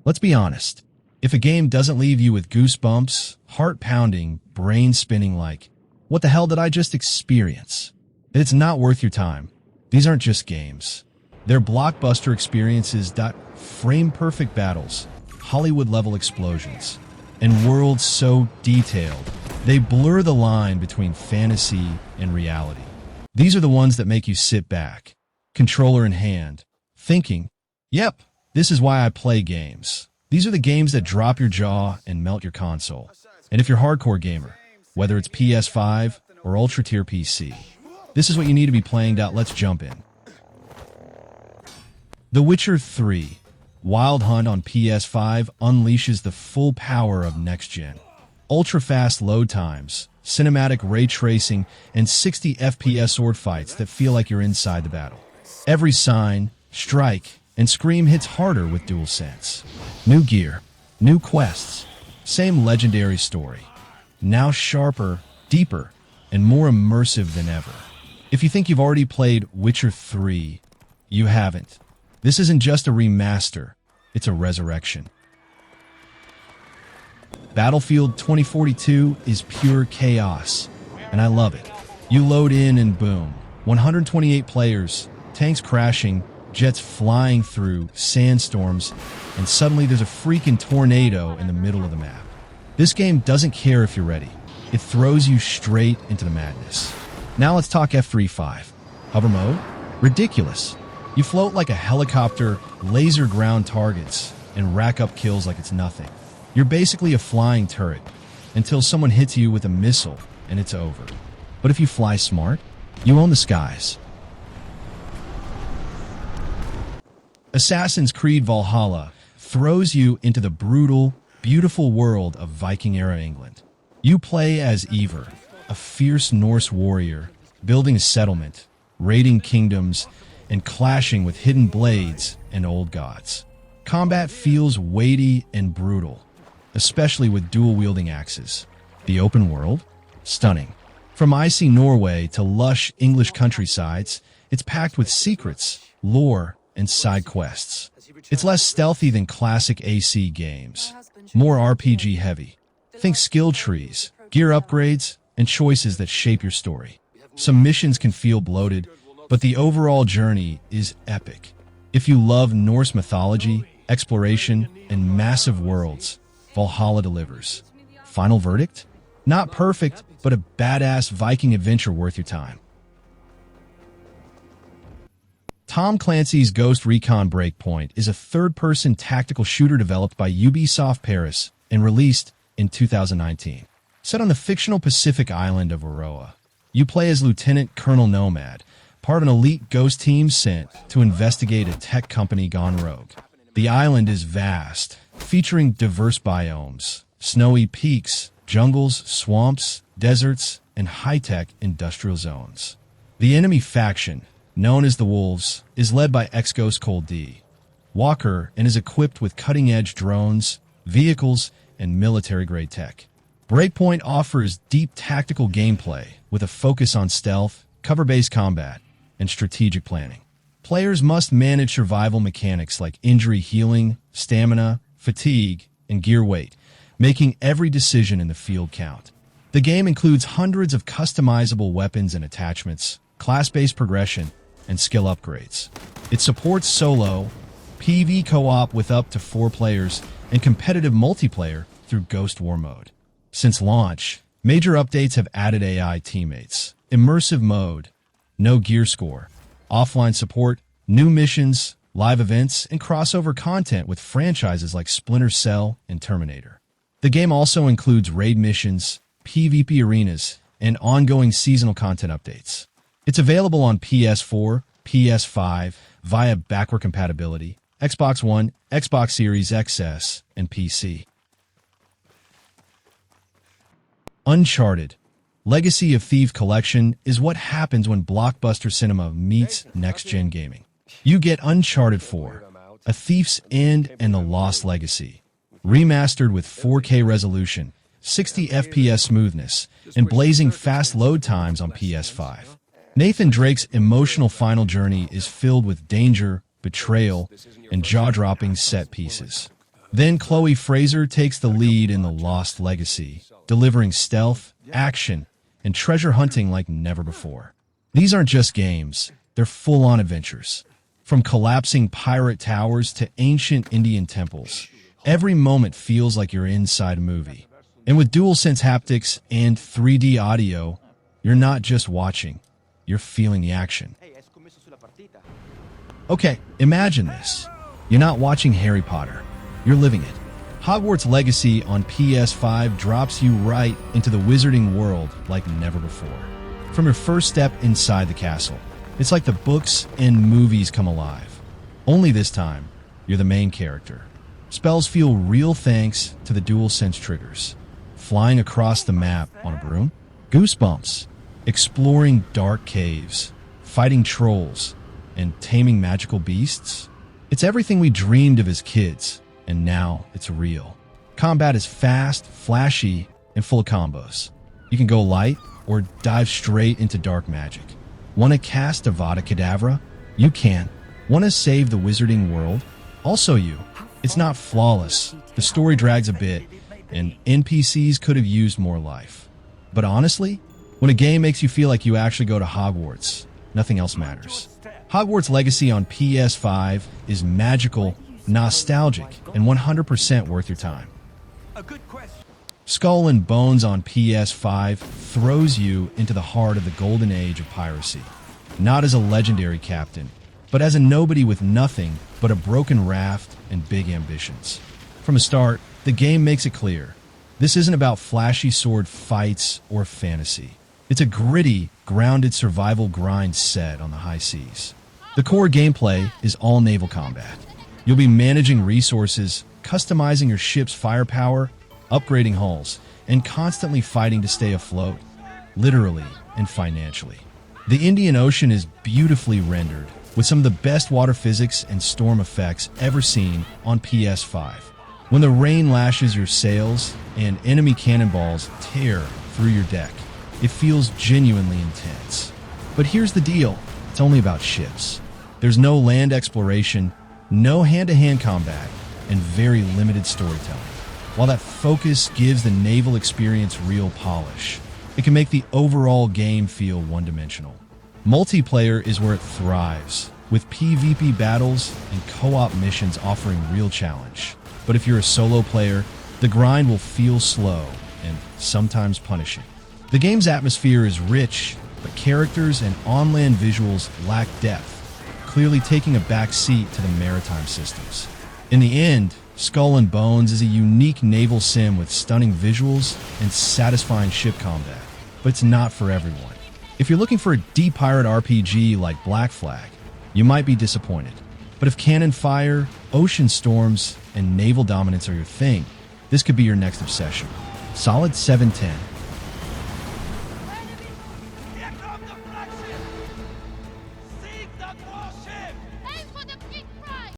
Let's be honest. If a game doesn't leave you with goosebumps, heart-pounding, brain-spinning like, what the hell did I just experience? It's not worth your time. These aren't just games. They're blockbuster experiences that frame-perfect battles, Hollywood-level explosions, and worlds so detailed, they blur the line between fantasy and reality. These are the ones that make you sit back, controller in hand, thinking, yep, this is why I play games. These are the games that drop your jaw and melt your console. And if you're a hardcore gamer, whether it's PS5 or ultra-tier PC, this is what you need to be playing. Let's jump in. The Witcher 3 Wild Hunt on PS5 unleashes the full power of next-gen. Ultra-fast load times, cinematic ray tracing, and 60 FPS sword fights that feel like you're inside the battle. Every sign, strike, and scream hits harder with DualSense. New gear, new quests, same legendary story. Now sharper, deeper, and more immersive than ever. If you think you've already played Witcher 3, you haven't. This isn't just a remaster, it's a resurrection. Battlefield 2042 is pure chaos, and I love it. You load in and boom, 128 players, tanks crashing, jets flying through, sandstorms, and suddenly there's a freaking tornado in the middle of the map. This game doesn't care if you're ready. It throws you straight into the madness. Now let's talk F-35. Hover mode? Ridiculous. You float like a helicopter, laser ground targets, and rack up kills like it's nothing. You're basically a flying turret, until someone hits you with a missile, and it's over. But if you fly smart, you own the skies. Assassin's Creed Valhalla throws you into the brutal, beautiful world of Viking-era England. You play as Eivor, a fierce Norse warrior, building a settlement, raiding kingdoms, and clashing with hidden blades and old gods. Combat feels weighty and brutal, especially with dual-wielding axes. The open world? Stunning. From icy Norway to lush English countrysides, it's packed with secrets, lore, and side quests. It's less stealthy than classic AC games, more RPG heavy. Think skill trees, gear upgrades, and choices that shape your story. Some missions can feel bloated, but the overall journey is epic. If you love Norse mythology, exploration, and massive worlds, Valhalla delivers. Final verdict? Not perfect, but a badass Viking adventure worth your time. Tom Clancy's Ghost Recon Breakpoint is a third-person tactical shooter developed by Ubisoft Paris and released in 2019. Set on the fictional Pacific island of Aroa, you play as Lieutenant Colonel Nomad, part of an elite ghost team sent to investigate a tech company gone rogue. The island is vast, featuring diverse biomes, snowy peaks, jungles, swamps, deserts, and high-tech industrial zones. The enemy faction, known as the Wolves, is led by ex-Ghost Cold D. Walker and is equipped with cutting-edge drones, vehicles, and military-grade tech. Breakpoint offers deep tactical gameplay with a focus on stealth, cover-based combat, and strategic planning. Players must manage survival mechanics like injury healing, stamina, fatigue, and gear weight, making every decision in the field count. The game includes hundreds of customizable weapons and attachments, class-based progression, and skill upgrades. It supports solo, PvE co-op with up to 4 players, and competitive multiplayer through Ghost War mode. Since launch, major updates have added AI teammates, immersive mode, no gear score, offline support, new missions, live events, and crossover content with franchises like Splinter Cell and Terminator. The game also includes raid missions, PvP arenas, and ongoing seasonal content updates. It's available on PS4, PS5 via backward compatibility, Xbox One, Xbox Series XS, and PC. Uncharted Legacy of Thieves Collection is what happens when blockbuster cinema meets next-gen gaming. You get Uncharted 4, A Thief's End and the Lost Legacy, remastered with 4K resolution, 60 FPS smoothness, and blazing fast load times on PS5. Nathan Drake's emotional final journey is filled with danger, betrayal, and jaw-dropping set pieces. Then Chloe Fraser takes the lead in The Lost Legacy, delivering stealth, action, and treasure hunting like never before. These aren't just games, they're full-on adventures. From collapsing pirate towers to ancient Indian temples, every moment feels like you're inside a movie. And with DualSense haptics and 3D audio, you're not just watching, you're feeling the action. Okay, imagine this. You're not watching Harry Potter, you're living it. Hogwarts Legacy on PS5 drops you right into the wizarding world like never before. From your first step inside the castle, it's like the books and movies come alive. Only this time, you're the main character. Spells feel real thanks to the DualSense triggers. Flying across the map on a broom, goosebumps. Exploring dark caves, fighting trolls, and taming magical beasts. It's everything we dreamed of as kids, and now it's real. Combat is fast, flashy, and full of combos. You can go light or dive straight into dark magic. Want to cast Avada Kedavra? You can. Want to save the wizarding world? Also you. It's not flawless, the story drags a bit, and NPCs could have used more life. But honestly, when a game makes you feel like you actually go to Hogwarts, nothing else matters. Hogwarts Legacy on PS5 is magical, nostalgic, and 100% worth your time. Skull and Bones on PS5 throws you into the heart of the golden age of piracy. Not as a legendary captain, but as a nobody with nothing but a broken raft and big ambitions. From the start, the game makes it clear. This isn't about flashy sword fights or fantasy. It's a gritty, grounded survival grind set on the high seas. The core gameplay is all naval combat. You'll be managing resources, customizing your ship's firepower, upgrading hulls, and constantly fighting to stay afloat, literally and financially. The Indian Ocean is beautifully rendered, with some of the best water physics and storm effects ever seen on PS5. When the rain lashes your sails and enemy cannonballs tear through your deck, it feels genuinely intense. But here's the deal, it's only about ships. There's no land exploration, no hand-to-hand combat, and very limited storytelling. While that focus gives the naval experience real polish, it can make the overall game feel one-dimensional. Multiplayer is where it thrives, with PvP battles and co-op missions offering real challenge. But if you're a solo player, the grind will feel slow and sometimes punishing. The game's atmosphere is rich, but characters and on-land visuals lack depth, clearly taking a back seat to the maritime systems. In the end, Skull and Bones is a unique naval sim with stunning visuals and satisfying ship combat, but it's not for everyone. If you're looking for a deep pirate RPG like Black Flag, you might be disappointed. But if cannon fire, ocean storms, and naval dominance are your thing, this could be your next obsession. Solid 7/10. Here come the flagship! Seize that warship!